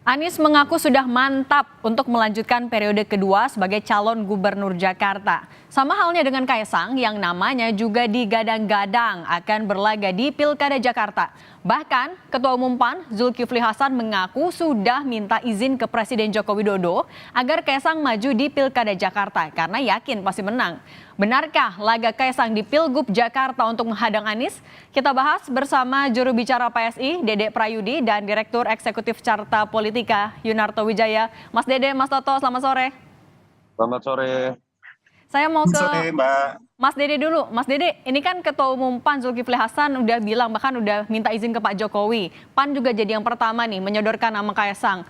Anies mengaku sudah mantap untuk melanjutkan periode kedua sebagai calon gubernur Jakarta. Sama halnya dengan Kaisang yang namanya juga digadang-gadang akan berlaga di Pilkada Jakarta. Bahkan, Ketua Umum PAN Zulkifli Hasan mengaku sudah minta izin ke Presiden Joko Widodo agar Kaisang maju di Pilkada Jakarta karena yakin pasti menang. Benarkah laga Kaisang di Pilgub Jakarta untuk menghadang Anies? Kita bahas bersama juru bicara PSI, Dede Prayudi, dan Direktur Eksekutif Carta Politika, Yunarto Wijaya. Mas Dede, Mas Toto, selamat sore. Selamat sore. Saya mau Selamat ke sore, Mbak. Mas Dede dulu. Mas Dede, ini kan Ketua Umum PAN Zulkifli Hasan udah bilang, bahkan udah minta izin ke Pak Jokowi. PAN juga jadi yang pertama nih menyodorkan nama Kaisang.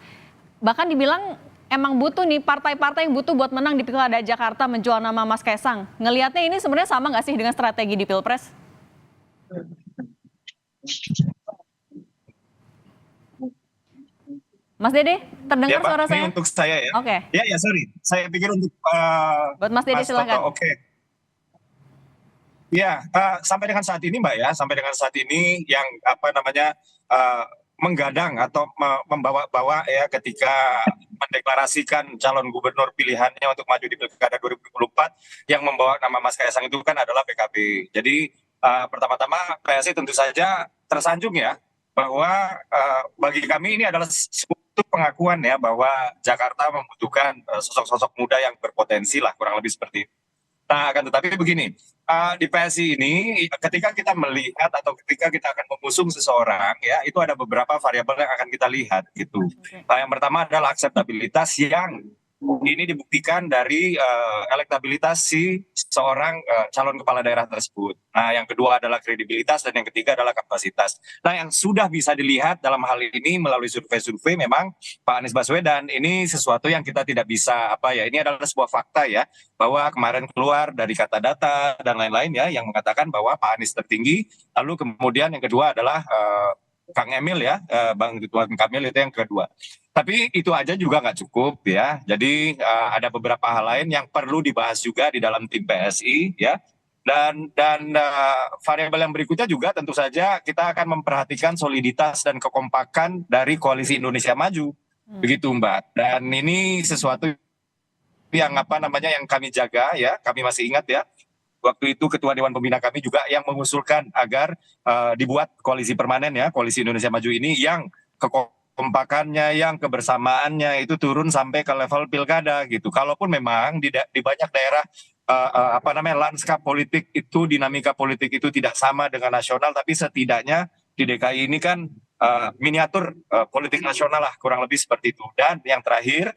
Bahkan dibilang emang butuh nih partai-partai yang butuh buat menang di Pilkada Jakarta menjual nama Mas Kaisang. Ngelihatnya ini sebenarnya sama nggak sih dengan strategi di Pilpres? Mas Dede, Ya, terdengar Mbak, suara ini saya? untuk saya ya. Oke, Ya, sorry. Saya pikir untuk buat Mas Dede Mas Toto. silakan. Oke. Ya, sampai dengan saat ini, Mbak ya, sampai dengan saat ini yang apa namanya menggadang atau membawa-bawa ya ketika mendeklarasikan calon gubernur pilihannya untuk maju di Pilkada 2024 yang membawa nama Mas Kaisang itu kan adalah PKB. Jadi pertama-tama PSI tentu saja tersanjung ya bahwa bagi kami ini adalah suatu pengakuan ya bahwa Jakarta membutuhkan sosok-sosok muda yang berpotensi lah kurang lebih seperti itu. Nah, akan tetapi begini, di PSI ini ketika kita melihat atau ketika kita akan mengusung seseorang ya, itu ada beberapa variabel yang akan kita lihat gitu. Oke. Yang pertama adalah akseptabilitas yang ini dibuktikan dari elektabilitas si seorang calon kepala daerah tersebut. Nah, yang kedua adalah kredibilitas dan yang ketiga adalah kapasitas. Nah, yang sudah bisa dilihat dalam hal ini melalui survei-survei memang Pak Anies Baswedan ini sesuatu yang kita tidak bisa ini adalah sebuah fakta ya bahwa kemarin keluar dari kata data dan lain-lain ya yang mengatakan bahwa Pak Anies tertinggi. Lalu kemudian yang kedua adalah Kang Emil ya, Bang Ridwan Kamil itu yang kedua. Tapi itu aja juga nggak cukup ya. Jadi ada beberapa hal lain yang perlu dibahas juga di dalam tim PSI ya. Dan variabel yang berikutnya juga tentu saja kita akan memperhatikan soliditas dan kekompakan dari Koalisi Indonesia Maju. Begitu Mbak. Dan ini sesuatu yang yang kami jaga ya, kami masih ingat ya. Waktu itu Ketua Dewan Pembina kami juga yang mengusulkan agar dibuat koalisi permanen ya, Koalisi Indonesia Maju ini yang kekompakannya, yang kebersamaannya itu turun sampai ke level pilkada gitu. Kalaupun memang di banyak daerah lanskap politik itu, dinamika politik itu tidak sama dengan nasional, tapi setidaknya di DKI ini kan miniatur politik nasional lah, kurang lebih seperti itu. Dan yang terakhir,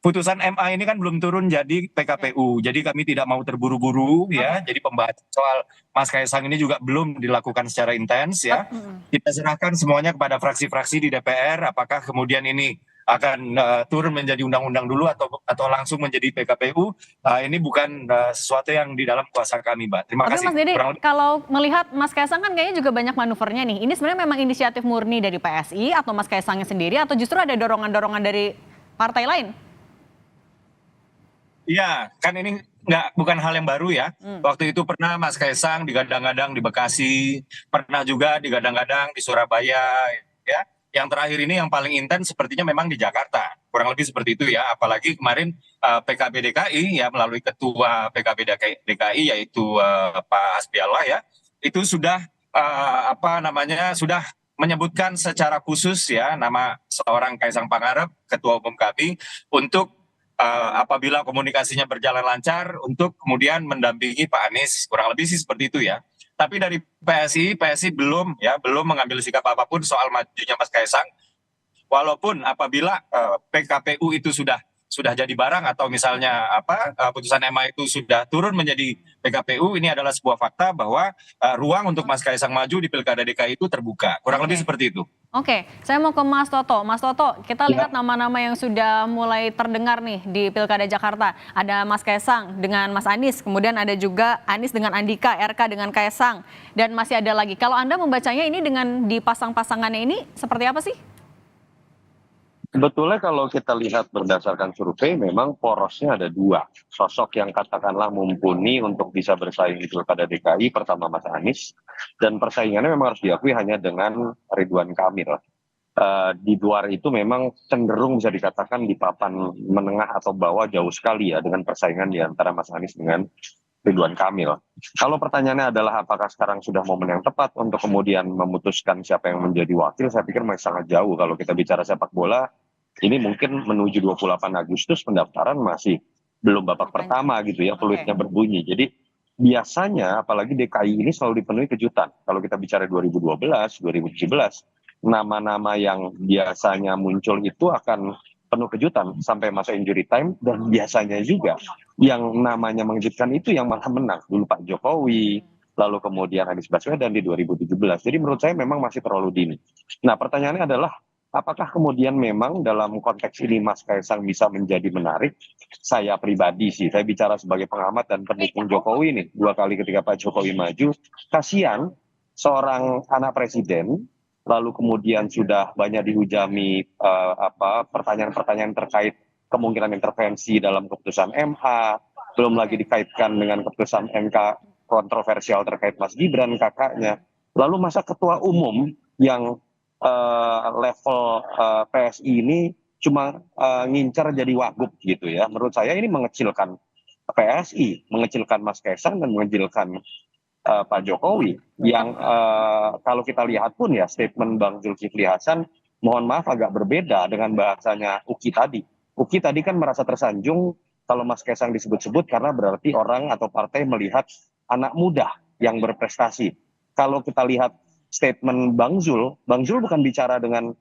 putusan MA ini kan belum turun jadi PKPU, jadi kami tidak mau terburu-buru ya. Jadi pembahasan soal Mas Kaisang ini juga belum dilakukan secara intens ya. Kita serahkan semuanya kepada fraksi-fraksi di DPR. Apakah kemudian ini akan turun menjadi undang-undang dulu atau langsung menjadi PKPU? Ini bukan sesuatu yang di dalam kuasa kami, Mbak. Terima Tapi kasih. Mas Dede, kalau melihat Mas Kaisang kan kayaknya juga banyak manuvernya nih. Ini sebenarnya memang inisiatif murni dari PSI atau Mas Kaisangnya sendiri atau justru ada dorongan-dorongan dari partai lain? Iya, kan ini bukan hal yang baru ya. Waktu itu pernah Mas Kaisang digadang-gadang di Bekasi, pernah juga digadang-gadang di Surabaya, ya. Yang terakhir ini yang paling intens sepertinya memang di Jakarta, kurang lebih seperti itu ya. Apalagi kemarin PKB DKI ya melalui Ketua PKB DKI yaitu Pak Hasbi Allah ya, itu sudah sudah menyebutkan secara khusus ya nama seorang Kaisang Pangarep, Ketua Umum kami, untuk apabila komunikasinya berjalan lancar untuk kemudian mendampingi Pak Anies, kurang lebih sih seperti itu ya. Tapi dari PSI belum mengambil sikap apapun soal majunya Mas Kaisang. Walaupun apabila PKPU itu sudah jadi barang atau misalnya putusan MA itu sudah turun menjadi PKPU, ini adalah sebuah fakta bahwa ruang untuk Mas Kaisang maju di Pilkada DKI itu terbuka. Kurang lebih seperti itu. Oke, saya mau ke Mas Toto. Mas Toto, kita lihat nama-nama yang sudah mulai terdengar nih di Pilkada Jakarta. Ada Mas Kaisang dengan Mas Anies, kemudian ada juga Anies dengan Andika, RK dengan Kaisang, dan masih ada lagi. Kalau Anda membacanya ini dengan dipasang-pasangannya ini seperti apa sih? Sebetulnya kalau kita lihat berdasarkan survei, memang porosnya ada dua. Sosok yang katakanlah mumpuni untuk bisa bersaing di Pilkada DKI, pertama Mas Anies, dan persaingannya memang harus diakui hanya dengan Ridwan Kamil. Di luar itu memang cenderung bisa dikatakan di papan menengah atau bawah jauh sekali ya dengan persaingan di antara Mas Anies dengan Ridwan Kamil. Kalau pertanyaannya adalah apakah sekarang sudah momen yang tepat untuk kemudian memutuskan siapa yang menjadi wakil, saya pikir masih sangat jauh. Kalau kita bicara sepak bola, ini mungkin menuju 28 Agustus pendaftaran masih belum babak pertama gitu ya, peluitnya berbunyi. Jadi biasanya apalagi DKI ini selalu dipenuhi kejutan. Kalau kita bicara 2012, 2017, nama-nama yang biasanya muncul itu akan penuh kejutan sampai masa injury time, dan biasanya juga yang namanya mengejutkan itu yang malah menang. Dulu Pak Jokowi, lalu kemudian Anies Baswedan di 2017. Jadi menurut saya memang masih terlalu dini. Nah pertanyaannya adalah apakah kemudian memang dalam konteks ini Mas Kaisang bisa menjadi menarik? Saya pribadi sih, saya bicara sebagai pengamat dan pendukung Jokowi nih, 2 kali ketika Pak Jokowi maju, kasihan seorang anak presiden lalu kemudian sudah banyak dihujami pertanyaan-pertanyaan terkait kemungkinan intervensi dalam keputusan MH, belum lagi dikaitkan dengan keputusan MK kontroversial terkait Mas Gibran kakaknya. Lalu masa ketua umum yang level PSI ini cuma ngincar jadi wagub gitu ya. Menurut saya ini mengecilkan PSI, mengecilkan Mas Kaisang dan mengecilkan Pak Jokowi yang kalau kita lihat pun ya statement Bang Zulkifli Hasan mohon maaf agak berbeda dengan bahasanya Uki tadi. Uki tadi kan merasa tersanjung kalau Mas Kaisang disebut-sebut karena berarti orang atau partai melihat anak muda yang berprestasi. Kalau kita lihat statement Bang Zul bukan bicara dengan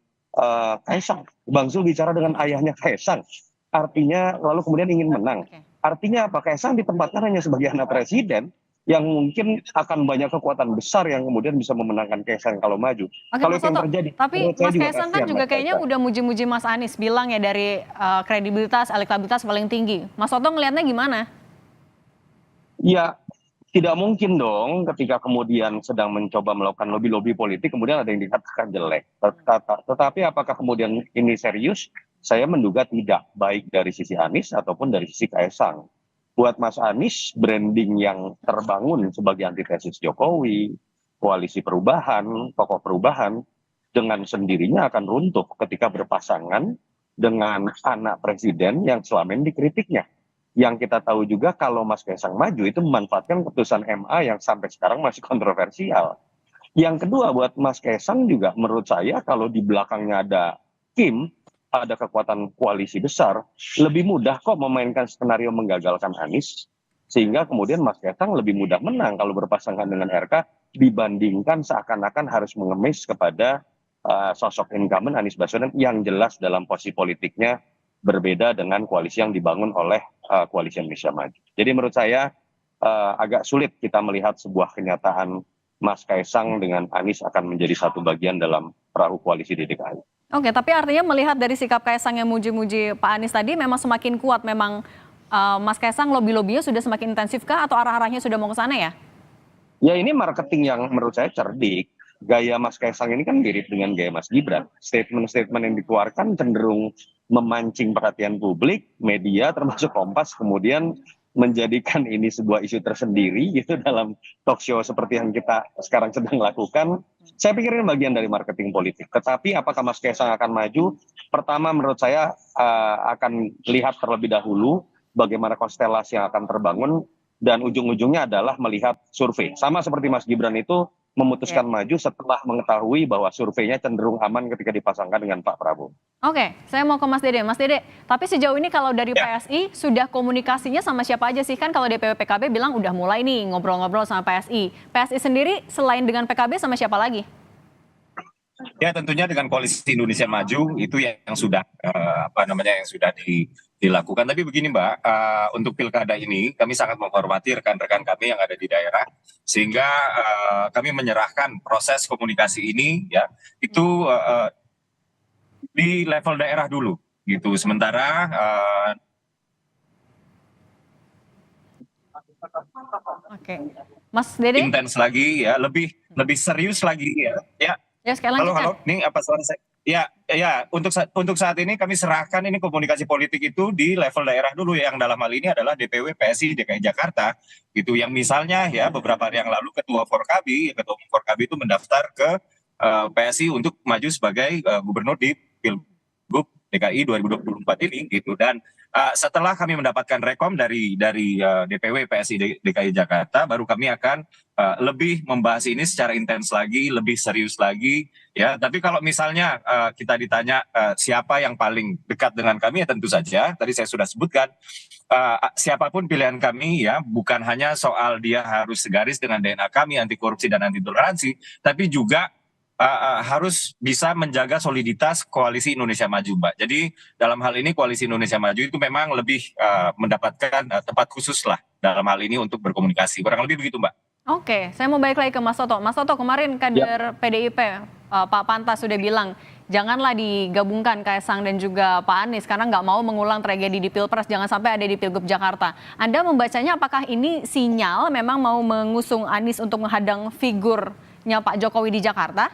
Kaisang, Bang Zul bicara dengan ayahnya Kaisang. Artinya lalu kemudian ingin menang. Artinya apa? Kaisang ditempatkan hanya sebagai anak presiden yang mungkin akan banyak kekuatan besar yang kemudian bisa memenangkan Kaisang kalau maju. Oke, Kalau Mas itu yang Soto, terjadi, tapi menurut saya Mas juga Kaisang kan kasihan juga Mas kayaknya Kaisang. udah muji-muji Mas Anies, bilang ya dari kredibilitas, elektabilitas paling tinggi. Mas Soto ngelihatnya gimana? Ya, tidak mungkin dong ketika kemudian sedang mencoba melakukan lobby-lobby politik kemudian ada yang dikatakan jelek. Tetapi apakah kemudian ini serius? Saya menduga tidak, baik dari sisi Anies ataupun dari sisi Kaisang. Buat Mas Anies, branding yang terbangun sebagai antitesis Jokowi, koalisi perubahan, tokoh perubahan, dengan sendirinya akan runtuh ketika berpasangan dengan anak presiden yang selama ini dikritiknya. Yang kita tahu juga kalau Mas Kaisang maju itu memanfaatkan keputusan MA yang sampai sekarang masih kontroversial. Yang kedua buat Mas Kaisang juga menurut saya kalau di belakangnya ada Kim, ada kekuatan koalisi besar, lebih mudah kok memainkan skenario menggagalkan Anies, sehingga kemudian Mas Kaisang lebih mudah menang kalau berpasangan dengan RK dibandingkan seakan-akan harus mengemis kepada sosok incumbent Anies Baswedan yang jelas dalam posisi politiknya berbeda dengan koalisi yang dibangun oleh koalisi Indonesia Maju. Jadi menurut saya agak sulit kita melihat sebuah kenyataan Mas Kaisang dengan Anies akan menjadi satu bagian dalam perahu koalisi di DKI. Oke, tapi artinya melihat dari sikap Kaisang yang muji-muji Pak Anies tadi memang semakin kuat, memang Mas Kaisang lobby-lobbynya sudah semakin intensif kah atau arah-arahnya sudah mau ke sana ya? Ya ini marketing yang menurut saya cerdik. Gaya Mas Kaisang ini kan mirip dengan gaya Mas Gibran. Statement-statement yang dikeluarkan cenderung memancing perhatian publik, media termasuk Kompas kemudian menjadikan ini sebuah isu tersendiri gitu dalam talk show seperti yang kita sekarang sedang lakukan. Saya pikir ini bagian dari marketing politik. Tetapi apakah Mas Kaisang akan maju? Pertama menurut saya akan lihat terlebih dahulu bagaimana konstelasi yang akan terbangun dan ujung-ujungnya adalah melihat survei. Sama seperti Mas Gibran itu memutuskan maju setelah mengetahui bahwa surveinya cenderung aman ketika dipasangkan dengan Pak Prabowo. Oke, saya mau ke Mas Dede. Mas Dede, tapi sejauh ini kalau dari PSI sudah komunikasinya sama siapa aja sih? Kan kalau DPW PKB bilang udah mulai nih ngobrol-ngobrol sama PSI. PSI sendiri selain dengan PKB sama siapa lagi? Ya tentunya dengan koalisi Indonesia Maju itu yang sudah yang sudah dilakukan. Tapi begini Mbak, untuk pilkada ini kami sangat menghormati rekan-rekan kami yang ada di daerah, sehingga kami menyerahkan proses komunikasi ini ya itu di level daerah dulu gitu. Sementara Oke, Mas Dede? intens lagi ya, lebih serius lagi ya. Ya sekali lagi. Halo, ini apa suara saya? Ya, untuk saat ini kami serahkan ini komunikasi politik itu di level daerah dulu, yang dalam hal ini adalah DPW PSI DKI Jakarta gitu, yang misalnya ya beberapa hari yang lalu ketua umum Forkabi itu mendaftar ke PSI untuk maju sebagai gubernur di Pilgub DKI 2024 ini gitu. Dan setelah kami mendapatkan rekom dari DPW PSI DKI Jakarta, baru kami akan lebih membahas ini secara intens lagi, lebih serius lagi ya. Tapi kalau misalnya kita ditanya siapa yang paling dekat dengan kami, ya tentu saja tadi saya sudah sebutkan, siapapun pilihan kami ya, bukan hanya soal dia harus segaris dengan DNA kami anti korupsi dan anti toleransi, tapi juga harus bisa menjaga soliditas koalisi Indonesia Maju, Mbak. Jadi dalam hal ini koalisi Indonesia Maju itu memang lebih mendapatkan tempat khusus lah dalam hal ini untuk berkomunikasi. Kurang lebih begitu, Mbak. Oke, saya mau balik lagi ke Mas Toto. Mas Toto, kemarin kader PDIP Pak Pantas sudah bilang janganlah digabungkan Kaesang dan juga Pak Anies karena nggak mau mengulang tragedi di Pilpres, jangan sampai ada di Pilgub Jakarta. Anda membacanya apakah ini sinyal memang mau mengusung Anies untuk menghadang figurnya Pak Jokowi di Jakarta?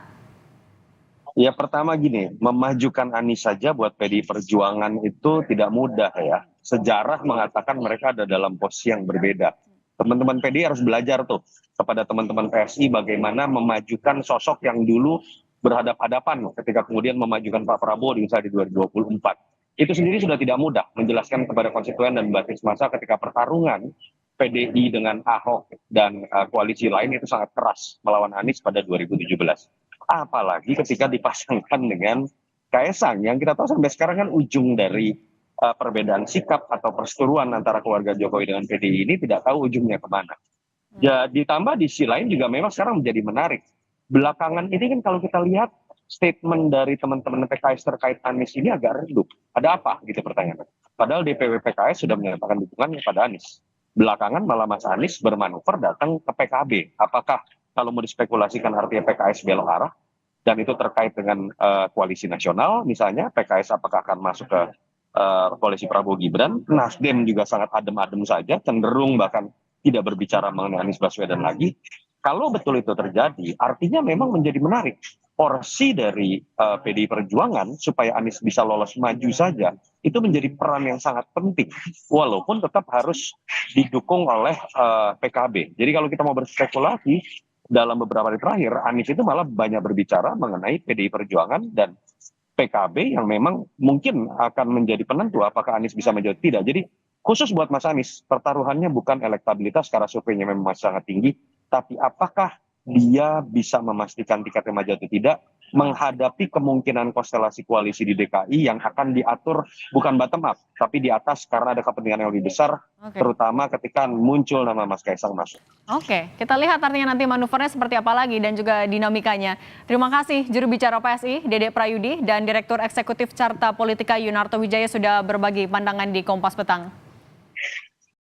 Ya pertama gini, memajukan Anies saja buat PDI Perjuangan itu tidak mudah ya. Sejarah mengatakan mereka ada dalam posisi yang berbeda. Teman-teman PDI harus belajar tuh kepada teman-teman PSI bagaimana memajukan sosok yang dulu berhadap-hadapan ketika kemudian memajukan Pak Prabowo di misalnya di 2024. Itu sendiri sudah tidak mudah menjelaskan kepada konstituen dan basis massa ketika pertarungan PDI dengan Ahok dan koalisi lain itu sangat keras melawan Anies pada 2017. Apalagi ketika dipasangkan dengan Kaesang yang kita tahu sampai sekarang kan ujung dari perbedaan sikap atau perseteruan antara keluarga Jokowi dengan PDI ini tidak tahu ujungnya kemana. Ya ditambah di sisi lain juga memang sekarang menjadi menarik. Belakangan ini kan kalau kita lihat statement dari teman-teman PKS terkait Anies ini agak redup. Ada apa gitu pertanyaannya. Padahal DPW PKS sudah menyatakan dukungannya pada Anies. Belakangan malah Mas Anies bermanuver datang ke PKB. Apakah kalau mau dispekulasikan artinya PKS belok arah, dan itu terkait dengan koalisi nasional, misalnya PKS apakah akan masuk ke koalisi Prabowo Gibran, Nasdem juga sangat adem-adem saja, cenderung bahkan tidak berbicara mengenai Anies Baswedan lagi. Kalau betul itu terjadi, artinya memang menjadi menarik. Porsi dari PDI Perjuangan supaya Anies bisa lolos maju saja, itu menjadi peran yang sangat penting. Walaupun tetap harus didukung oleh PKB. Jadi kalau kita mau berspekulasi, dalam beberapa hari terakhir, Anies itu malah banyak berbicara mengenai PDI Perjuangan dan PKB yang memang mungkin akan menjadi penentu apakah Anies bisa maju atau tidak. Jadi khusus buat Mas Anies, pertaruhannya bukan elektabilitas karena surveinya memang masih sangat tinggi, tapi apakah dia bisa memastikan tiketnya maju atau tidak, menghadapi kemungkinan konstelasi koalisi di DKI yang akan diatur bukan bottom up, tapi di atas karena ada kepentingan yang lebih besar, terutama ketika muncul nama Mas Kaesang masuk. Oke, kita lihat artinya nanti manuvernya seperti apa lagi dan juga dinamikanya. Terima kasih juru bicara PSI, Dede Prayudi, dan Direktur Eksekutif Carta Politika Yunarto Wijaya sudah berbagi pandangan di Kompas Petang.